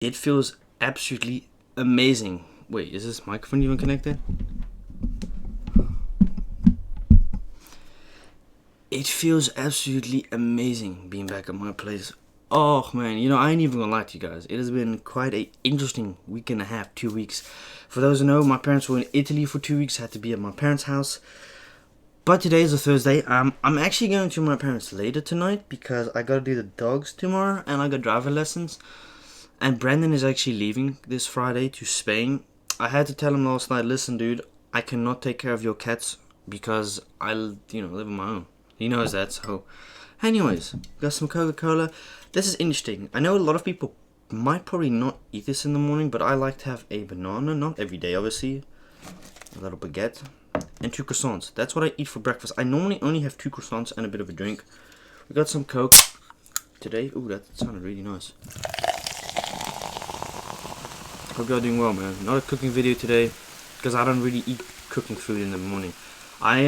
It feels absolutely amazing. Wait, is this microphone even connected? It feels absolutely amazing being back at my place. Oh man, you know, I ain't even gonna lie to you guys. It has been quite a interesting week and a half, 2 weeks. For those who know, my parents were in Italy for 2 weeks, had to be at my parents' house. But today is a Thursday. I'm actually going to my parents later tonight because I gotta do the dogs tomorrow and I got driver lessons. And Brandon is actually leaving this Friday to Spain. I had to tell him last night, listen dude, I cannot take care of your cats because I, live on my own. He knows that, so... Anyways, got some Coca-Cola. This is interesting. I know a lot of people might probably not eat this in the morning, but I like to have a banana, not every day obviously. A little baguette. And 2 croissants. That's what I eat for breakfast. I normally only have 2 croissants and a bit of a drink. We got some Coke today. Ooh, that sounded really nice. Hope y'all doing well, man. Not a cooking video today because I don't really eat cooking food in the morning. I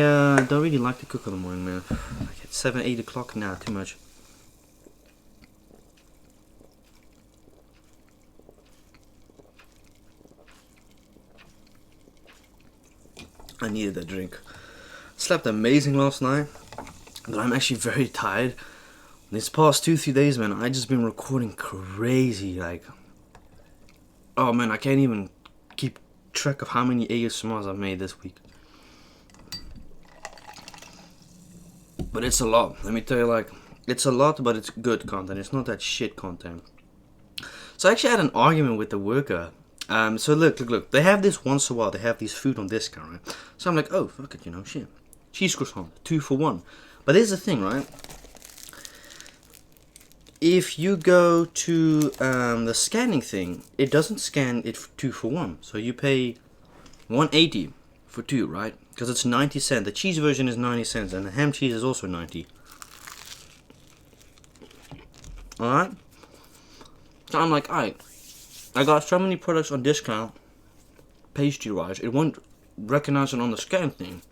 don't really like to cook in the morning, man. Like at 7, 8 o'clock now, too much. I needed that drink. Slept amazing last night, but I'm actually very tired. These past 2-3 days, man, I just been recording crazy, like... Oh man, I can't even keep track of how many ASMRs I've made this week. But it's a lot. Let me tell you, like, it's a lot, but it's good content. It's not that shit content. So I actually had an argument with the worker. So look. They have this once in a while. They have these food on discount, right? So I'm like, oh, fuck it, shit. Cheese croissant, 2 for 1. But here's the thing, right? If you go to the scanning thing, it doesn't scan it for 2 for 1. So you pay 180 for 2, right? Because it's 90 cents. The cheese version is 90 cents and the ham cheese is also 90. Alright? So I'm like, alright. I got so many products on discount, pastry wise, it won't recognize it on the scan thing.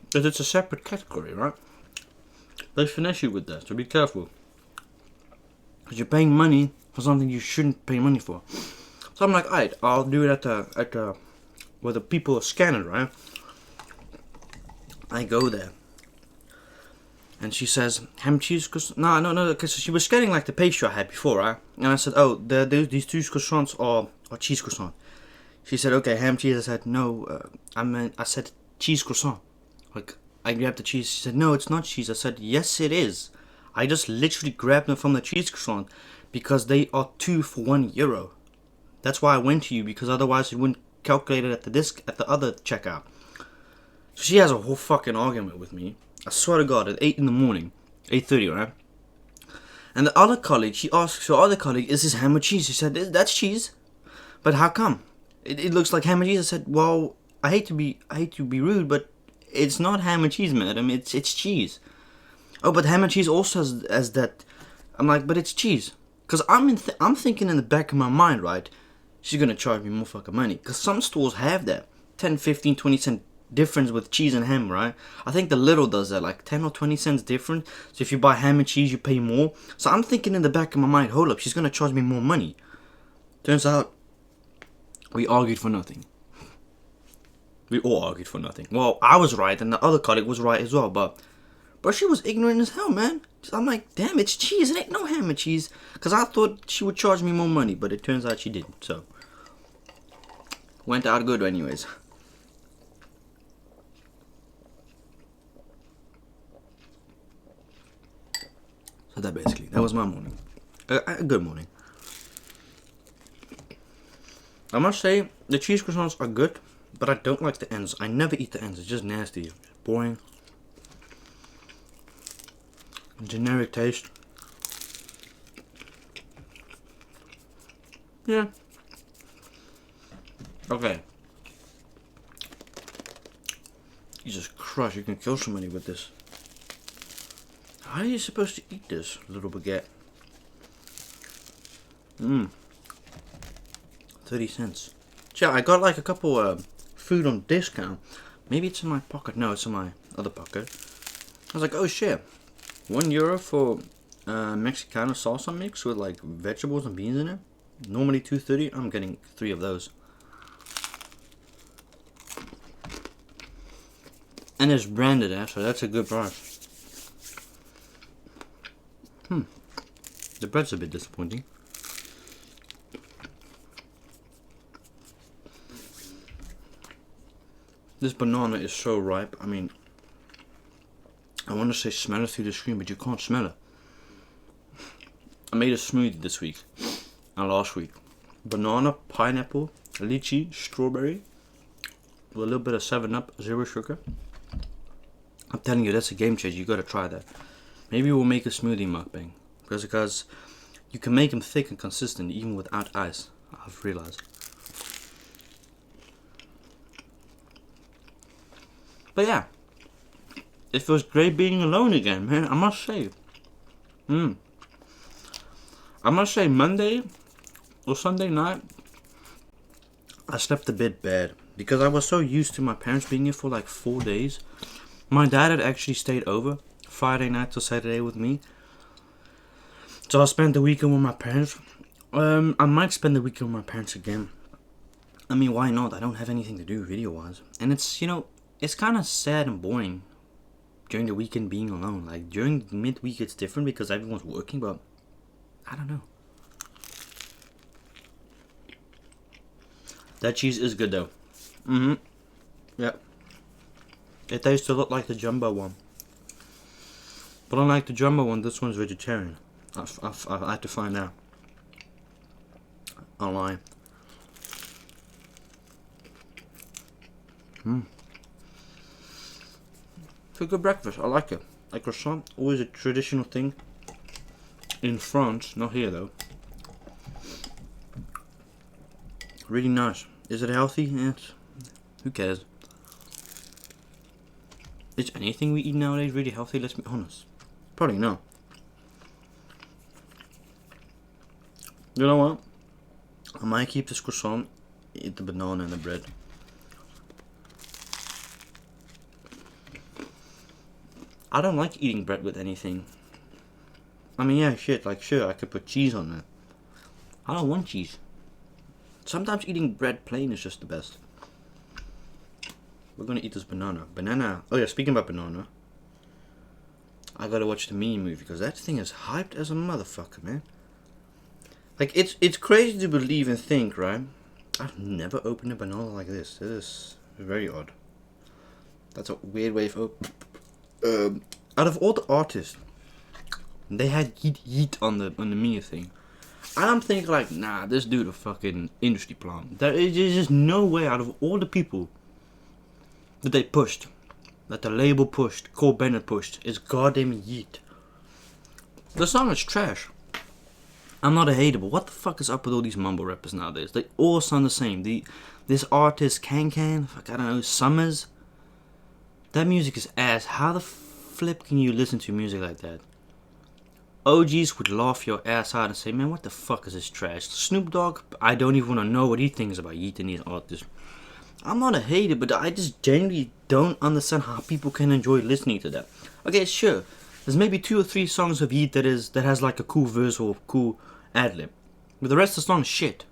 Because it's a separate category, right? They finesse you with that, so be careful. Because you're paying money for something you shouldn't pay money for. So I'm like, alright, I'll do it at the where the people are scanning, right? I go there. And she says, ham cheese croissant? No, because she was scanning like the pastry I had before, right? And I said, oh, these 2 croissants are cheese croissant. She said, okay, ham cheese. I said, no, I said cheese croissant. Like, I grabbed the cheese. She said, no, it's not cheese. I said, yes, it is. I just literally grabbed them from the cheese croissant because they are 2 for €1. That's why I went to you, because otherwise it wouldn't calculate it at the other checkout. So she has a whole fucking argument with me. I swear to God, at 8 in the morning, 8:30, right? And the other colleague, she asks her other colleague, is this ham or cheese? She said, that's cheese. But how come? It looks like ham and cheese. I said, well, I hate to be rude, but it's not ham and cheese, madam. It's cheese. Oh, but ham and cheese also has that. I'm like, but it's cheese. Because I'm thinking in the back of my mind, right? She's going to charge me more fucking money. Because some stores have that. 10, 15, 20 cent difference with cheese and ham, right? I think the Little does that, like 10 or 20 cents different. So if you buy ham and cheese, you pay more. So I'm thinking in the back of my mind, hold up, she's going to charge me more money. Turns out, we argued for nothing. We all argued for nothing. Well, I was right and the other colleague was right as well, but she was ignorant as hell, man. I'm like, damn, it's cheese. It ain't no ham and cheese. Because I thought she would charge me more money, but it turns out she didn't. So, went out good anyways. So that was my morning. A good morning. I must say, the cheese croissants are good, but I don't like the ends. I never eat the ends. It's just nasty. It's boring. Generic taste. Yeah. Okay. Jesus Christ, you can kill somebody with this. How are you supposed to eat this little baguette? 30 cents. Yeah, I got like a couple food on discount. Maybe it's in my pocket. No, it's in my other pocket. I was like, oh shit. €1 for Mexicano salsa mix with like vegetables and beans in it. Normally $2.30. I'm getting 3 of those. And it's branded, so that's a good price. The bread's a bit disappointing. This banana is so ripe. I mean, I want to say smell it through the screen, but you can't smell it. I made a smoothie this week and last week. Banana, pineapple, lychee, strawberry, with a little bit of 7-Up, 0 sugar. I'm telling you, that's a game changer. You gotta try that. Maybe we'll make a smoothie mukbang. Because you can make them thick and consistent even without ice, I've realized. But yeah, it feels great being alone again, man. I must say. I must say, Monday or Sunday night, I slept a bit bad. Because I was so used to my parents being here for like 4 days. My dad had actually stayed over Friday night to Saturday with me. So I spent the weekend with my parents. I might spend the weekend with my parents again. I mean, why not? I don't have anything to do video-wise. And it's, you know, it's kind of sad and boring during the weekend being alone. Like, during midweek it's different because everyone's working, but I don't know. That cheese is good though. Yep. It tastes a lot like the jumbo one. But unlike the jumbo one, this one's vegetarian. I had to find out online. It's a good breakfast. I like it. Like croissant, always a traditional thing in France, not here though. Really nice. Is it healthy? Yes. Who cares? Is anything we eat nowadays really healthy? Let's be honest. Probably not. You know what? I might keep this croissant, eat the banana and the bread. I don't like eating bread with anything. I mean, yeah, shit, like sure, I could put cheese on it. I don't want cheese. Sometimes eating bread plain is just the best. We're gonna eat this banana. Banana. Oh yeah, speaking about banana, I gotta watch the Minion movie because that thing is hyped as a motherfucker, man. Like, it's crazy to believe and think, right? I've never opened a banana like this. It is very odd. That's a weird way of out of all the artists, they had Yeet on the Minion thing. I'm thinking like, nah, this dude a fucking industry plant. There is just no way out of all the people that they pushed, that the label pushed, Cole Bennett pushed, is goddamn Yeet. The song is trash. I'm not a hater, but what the fuck is up with all these mumble rappers nowadays? They all sound the same. This artist, Can, fuck, I don't know, Summers. That music is ass. How the flip can you listen to music like that? OGs would laugh your ass out and say, man, what the fuck is this trash? Snoop Dogg, I don't even want to know what he thinks about Yeet and these artists. I'm not a hater, but I just genuinely don't understand how people can enjoy listening to that. Okay, sure. There's maybe 2 or 3 songs of Yeet that has like a cool verse or cool ad-lib. But the rest of the song is shit.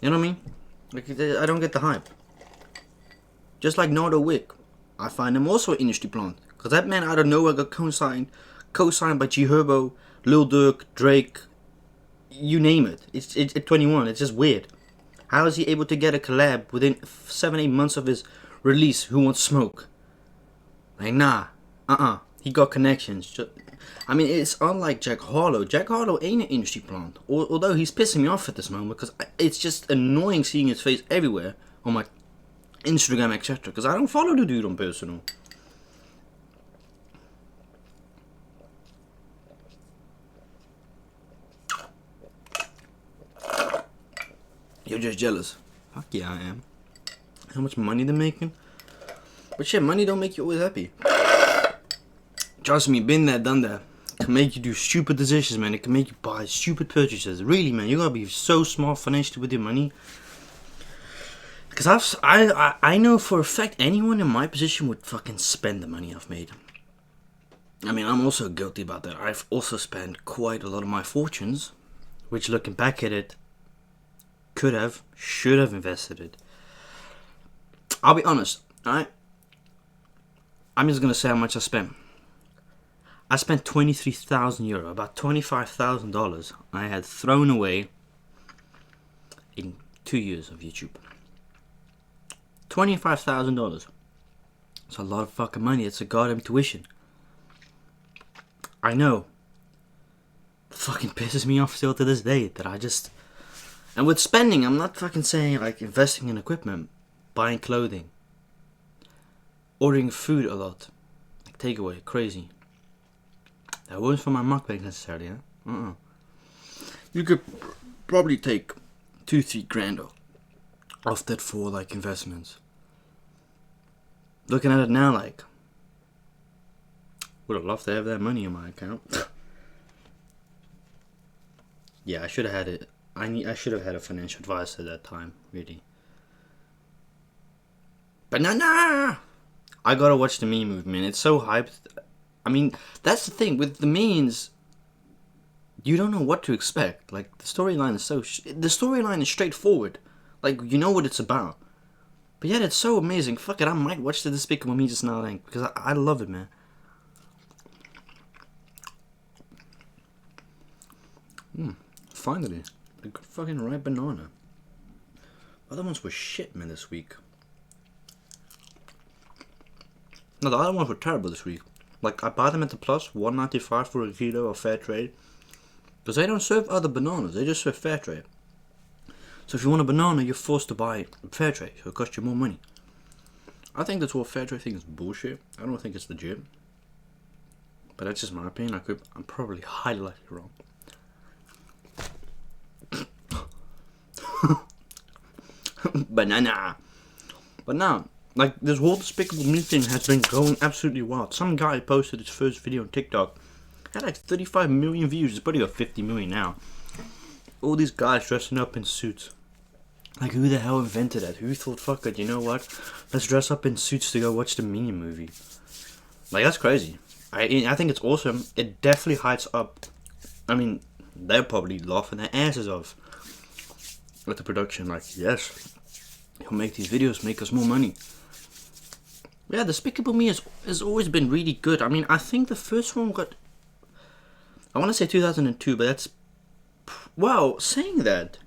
You know what I mean? Like, I don't get the hype. Just like Nardo Wick. I find him also an industry plant. Because that man out of nowhere got co-signed by G Herbo, Lil Durk, Drake, you name it. It's 21. It's just weird. How is he able to get a collab within 7-8 months of his release? Who Wants Smoke? Like, nah. He got connections. I mean, it's unlike Jack Harlow. Jack Harlow ain't an industry plant. Although he's pissing me off at this moment because it's just annoying seeing his face everywhere on my Instagram, etc. Because I don't follow the dude on personal. You're just jealous. Fuck yeah, I am. How much money they're making? But shit, money don't make you always happy. Trust me, been there, done that. It can make you do stupid decisions, man. It can make you buy stupid purchases. Really, man, you gotta be so smart financially with your money. Because I know for a fact anyone in my position would fucking spend the money I've made. I mean, I'm also guilty about that. I've also spent quite a lot of my fortunes, which looking back at it, should have invested it. I'll be honest, alright? I'm just gonna say how much I spent. I spent 23,000 euro, about $25,000 I had thrown away in 2 years of YouTube. $25,000. It's a lot of fucking money. It's a goddamn tuition. I know. It fucking pisses me off still to this day that I just... And with spending, I'm not fucking saying like investing in equipment, buying clothing, ordering food a lot, like takeaway, crazy. That wasn't for my mukbang necessarily, huh? You could probably take 2-3 grand off that for like investments. Looking at it now, like, would have loved to have that money in my account. Yeah, I should have had it. I should have had a financial advisor at that time, really. But nah. I gotta watch the meme movement. It's so hyped. I mean, that's the thing with the memes. You don't know what to expect. Like the storyline is the storyline is straightforward. Like you know what it's about. But yet it's so amazing. Fuck it, I might watch the Despicable Me just now, because I love it, man. Finally, a good fucking ripe banana. Other ones were shit, man, this week. No, the other ones were terrible this week. Like, I bought them at the Plus, $1.95 for a kilo of fair trade. Because they don't serve other bananas, they just serve fair trade. So if you want a banana, you're forced to buy fair trade, so it costs you more money. I think this whole fair trade thing is bullshit. I don't think it's legit. But that's just my opinion. I'm probably highly likely wrong. Banana. But now, like, this whole Despicable Me thing has been going absolutely wild. Some guy posted his first video on TikTok. Had like 35 million views. It's probably got 50 million now. All these guys dressing up in suits. Like, who the hell invented that? Who thought, fuck it, you know what? Let's dress up in suits to go watch the Minion movie. Like, that's crazy. I think it's awesome. It definitely hides up. I mean, they're probably laughing their asses off with the production. Like, yes, he'll make these videos, make us more money. Yeah, Despicable Me has always been really good. I mean, I think the first one got... I want to say 2002, but that's... Wow, saying that...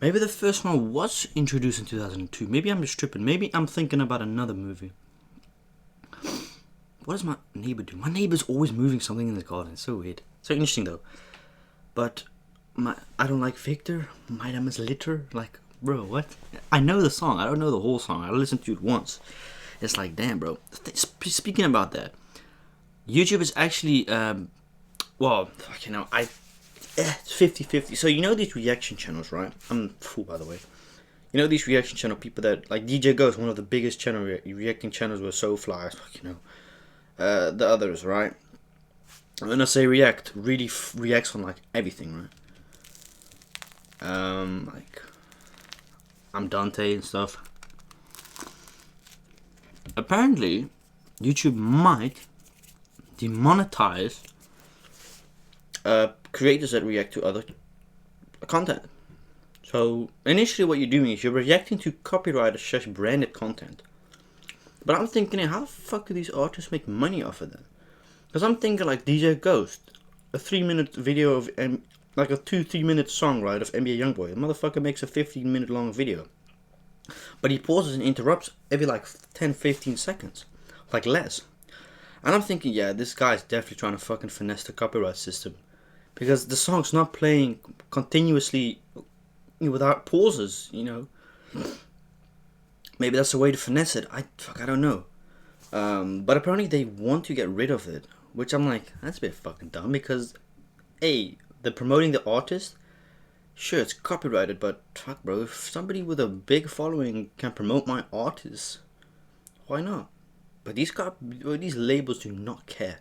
Maybe the first one was introduced in 2002. Maybe I'm just tripping. Maybe I'm thinking about another movie. What does my neighbor do? My neighbor's always moving something in the garden. It's so weird. So interesting though. But I don't like Victor. My name is Litter. Like, bro, what? I know the song. I don't know the whole song. I listened to it once. It's like, damn, bro. Speaking about that, YouTube is actually, well, fucking hell, it's 50-50. So you know these reaction channels, right? I'm a fool, by the way. You know these reaction channel people that, like DJ Ghost, one of the biggest reacting channels with SoFly, you know, the others, right? When I say react, really reacts on like everything, right? Like I'm Dante and stuff. Apparently, YouTube might demonetize creators that react to other content. So initially what you're doing is you're reacting to copyrighted / branded content. But I'm thinking, how the fuck do these artists make money off of that? Because I'm thinking like DJ Ghost, a 3-minute video of, like a 2-3 minute song, right, of NBA Youngboy. The motherfucker makes a 15-minute long video. But he pauses and interrupts every like 10-15 seconds. Like less. And I'm thinking, yeah, this guy's definitely trying to fucking finesse the copyright system. Because the song's not playing continuously without pauses, you know. Maybe that's the way to finesse it. I don't know. But apparently they want to get rid of it. Which I'm like, that's a bit fucking dumb. Because, A, they're promoting the artist. Sure, it's copyrighted, but fuck, bro. If somebody with a big following can promote my artist, why not? But these labels do not care.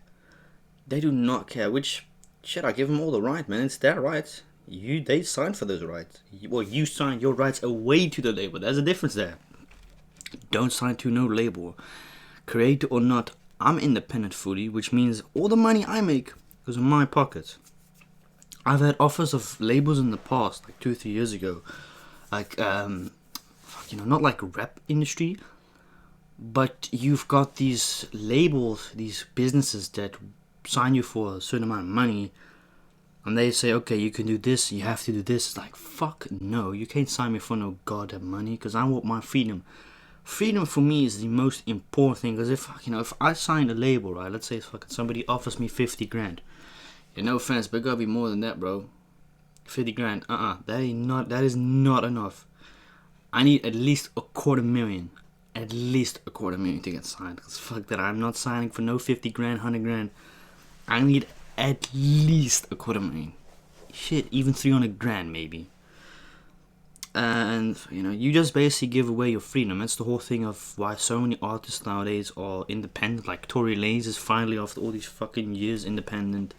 They do not care. Which, shit, I give them all the right, man. It's their rights. They signed for those rights. Well, you signed your rights away to the label. There's a difference there. Don't sign to no label. Creator or not, I'm independent fully, which means all the money I make goes in my pockets. I've had offers of labels in the past, like 2-3 years ago, like not like rap industry, but you've got these labels, these businesses that sign you for a certain amount of money, and they say, okay, you can do this, you have to do this. It's like, fuck no, you can't sign me for no goddamn money, because I want my freedom. Freedom for me is the most important thing, because if I sign a label, right, let's say fucking somebody offers me 50 grand. Yeah, no offense, but it gotta be more than that, bro. 50 grand, that is not enough. I need at least $250,000. At least $250,000 to get signed. Because fuck that, I'm not signing for no 50 grand, 100 grand. I need at least $250,000. Shit, even 300 grand maybe. And you just basically give away your freedom. That's the whole thing of why so many artists nowadays are independent. Like Tory Lanez is finally, after all these fucking years, independent.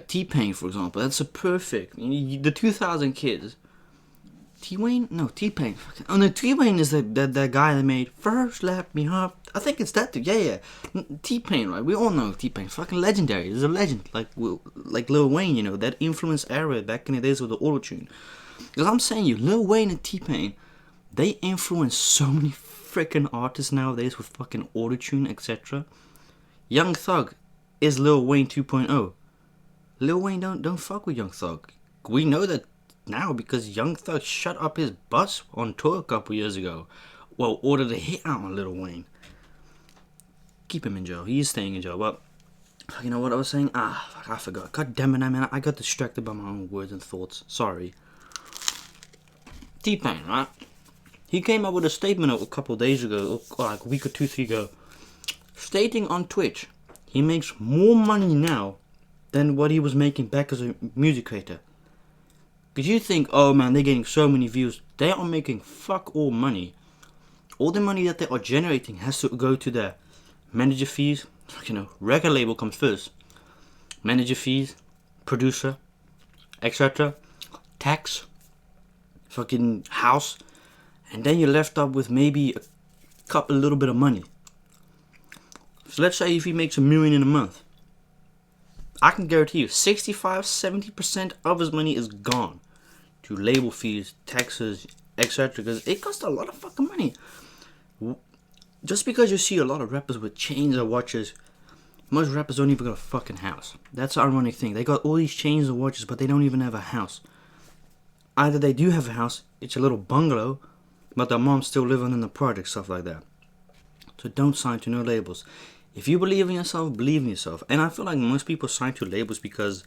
T-Pain, for example, that's a perfect. The 2000 kids. T-Pain? No, T-Pain. Oh no, T-Pain is that guy that made First Let Me Up. I think it's that dude. Yeah. T-Pain, right? We all know T-Pain. Fucking legendary. He's a legend. Like Lil Wayne, that influence era back in the days with the auto-tune. Because I'm saying Lil Wayne and T-Pain, they influence so many freaking artists nowadays with fucking auto-tune, etc. Young Thug is Lil Wayne 2.0. Lil Wayne don't fuck with Young Thug. We know that now because Young Thug shut up his bus on tour a couple years ago. Well, ordered a hit out on Lil Wayne. Keep him in jail. He is staying in jail. But you know what I was saying? Fuck, I forgot. God damn it, man. I got distracted by my own words and thoughts. Sorry. T-Pain, right? He came up with a statement a couple days ago, or like a week or 2-3 ago, stating on Twitch he makes more money now than what he was making back as a music creator. Because you think, oh man, they're getting so many views. They are making fuck all money. All the money that they are generating has to go to their manager fees. Record label comes first. Manager fees, producer, etc. Tax, fucking house. And then you're left up with maybe a little bit of money. So let's say if he makes $1 million in a month. I can guarantee you 65-70% of his money is gone to label fees, taxes, etc. Because it costs a lot of fucking money. Just because you see a lot of rappers with chains or watches, most rappers don't even got a fucking house. That's the ironic thing. They got all these chains and watches, but they don't even have a house. Either they do have a house, it's a little bungalow, but their mom's still living in the project, stuff like that. So don't sign to no labels. If you believe in yourself, believe in yourself. And I feel like most people sign to labels because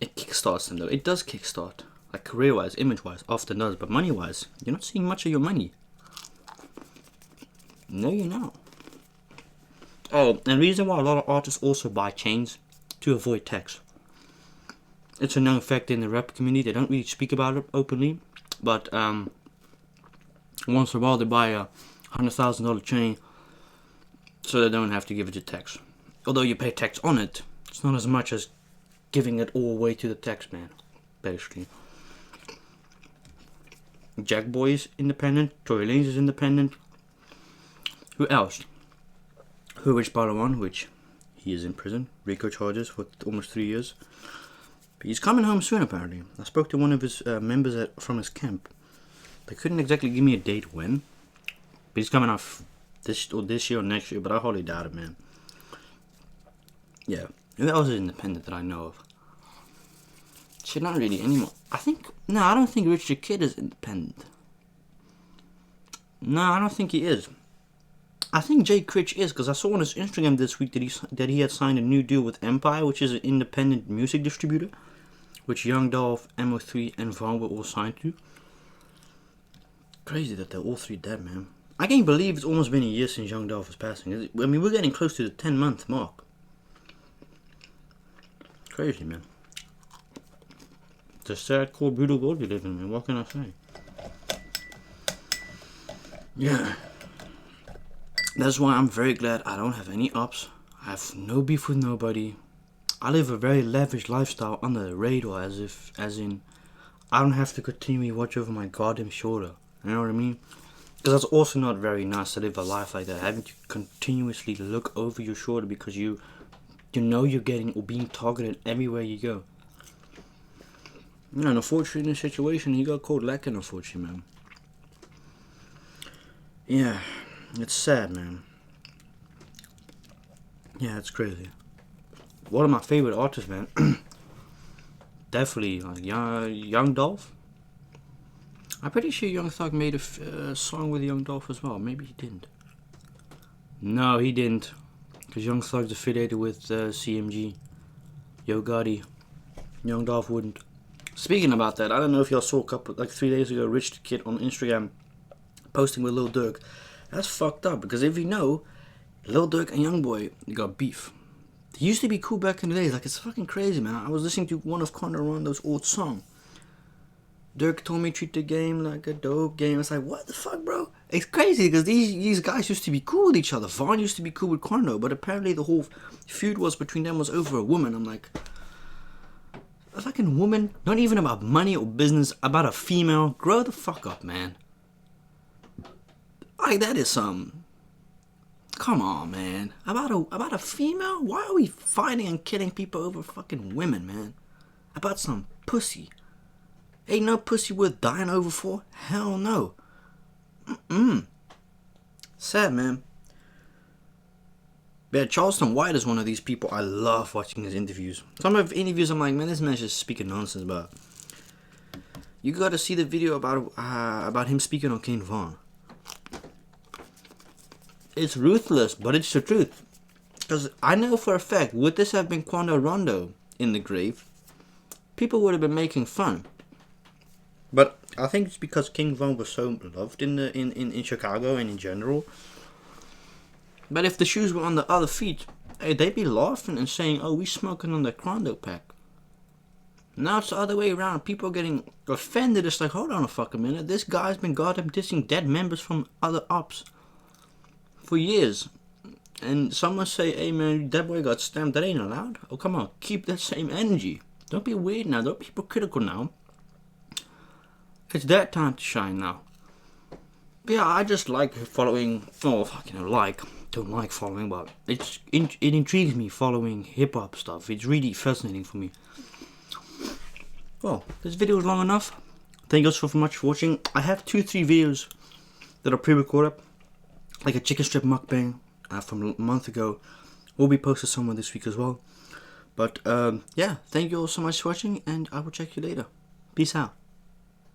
it kickstarts them, though. It does kickstart. Like career-wise, image-wise, often does. But money-wise, you're not seeing much of your money. No, you're not. Oh, and the reason why a lot of artists also buy chains to avoid tax. It's a known fact in the rap community. They don't really speak about it openly. But once in a while they buy a $100,000 chain so they don't have to give it to tax. Although you pay tax on it, it's not as much as giving it all away to the tax man, basically. Jack Boy is independent. Tory Lanez is independent. Who else? Rich Palawan, which he is in prison. RICO charges for almost 3 years. But he's coming home soon, apparently. I spoke to one of his members from his camp. They couldn't exactly give me a date when. But he's coming off this year or next year, but I hardly doubt it, man. Yeah. Who else is independent that I know of? Shit, not really anymore. I don't think Rich the Kid is independent. No, I don't think he is. I think Jay Critch is, because I saw on his Instagram this week that he had signed a new deal with Empire, which is an independent music distributor, which Young Dolph, MO3, and Vaughn were all signed to. Crazy that they're all three dead, man. I can't believe it's almost been a year since Young Dolph was passing. I mean, we're getting close to the 10-month mark. Crazy, man. It's a sad, cold, brutal world we live in, man. What can I say? Yeah. That's why I'm very glad I don't have any ups. I have no beef with nobody. I live a very lavish lifestyle under the radar, as in, I don't have to continually watch over my goddamn shoulder. You know what I mean? Because that's also not very nice to live a life like that, having to continuously look over your shoulder because you know you're getting or being targeted everywhere you go. You know, and unfortunately in this situation, he got caught lacking, unfortunately, man. Yeah, it's sad, man. Yeah, it's crazy. One of my favorite artists, man. Definitely, like Young Dolph. I'm pretty sure Young Thug made a song with Young Dolph as well. Maybe he didn't. No, he didn't. Because Young Thug's affiliated with CMG. Yo Gotti. Young Dolph wouldn't. Speaking about that, I don't know if y'all saw 3 days ago, Rich the Kid on Instagram posting with Lil Durk. That's fucked up, because if you know, Lil Durk and Youngboy got beef. They used to be cool back in the days. Like, it's fucking crazy, man. I was listening to one of Conor Rondo's old song. Durk told me treat the game like a dope game. It's like, what the fuck, bro? It's crazy because these guys used to be cool with each other. Vaughn used to be cool with Conor, but apparently the whole feud between them was over a woman. I'm like, a fucking woman? Not even about money or business, about a female? Grow the fuck up, man. Like, that is some... Come on, man. About a female? Why are we fighting and killing people over fucking women, man? About some pussy. Ain't no pussy worth dying over for? Hell no. Sad, man. Yeah, Charleston White is one of these people. I love watching his interviews. Some of the interviews I'm like, man, this man's just speaking nonsense, but you gotta see the video about him speaking on King Von. It's ruthless, but it's the truth. Because I know for a fact, would this have been Quando Rondo in the grave, people would have been making fun. But I think it's because King Von was so loved in Chicago and in general. But if the shoes were on the other feet, hey, they'd be laughing and saying, oh, we smoking on the Quando pack. Now it's the other way around. People are getting offended. It's like, hold on a fucking minute. This guy's been goddamn dissing dead members from other ops for years. And someone say, hey man, that boy got stamped. That ain't allowed. Oh, come on. Keep that same energy. Don't be weird now. Don't be hypocritical now. It's that time to shine now. But yeah, I just like following. Oh, fucking don't like following, but it intrigues me following hip hop stuff. It's really fascinating for me. Well, this video is long enough. Thank you so much for watching. I have 2-3 videos that are pre-recorded, like a chicken strip mukbang from a month ago. Will be posted somewhere this week as well. But yeah, thank you all so much for watching, and I will check you later. Peace out.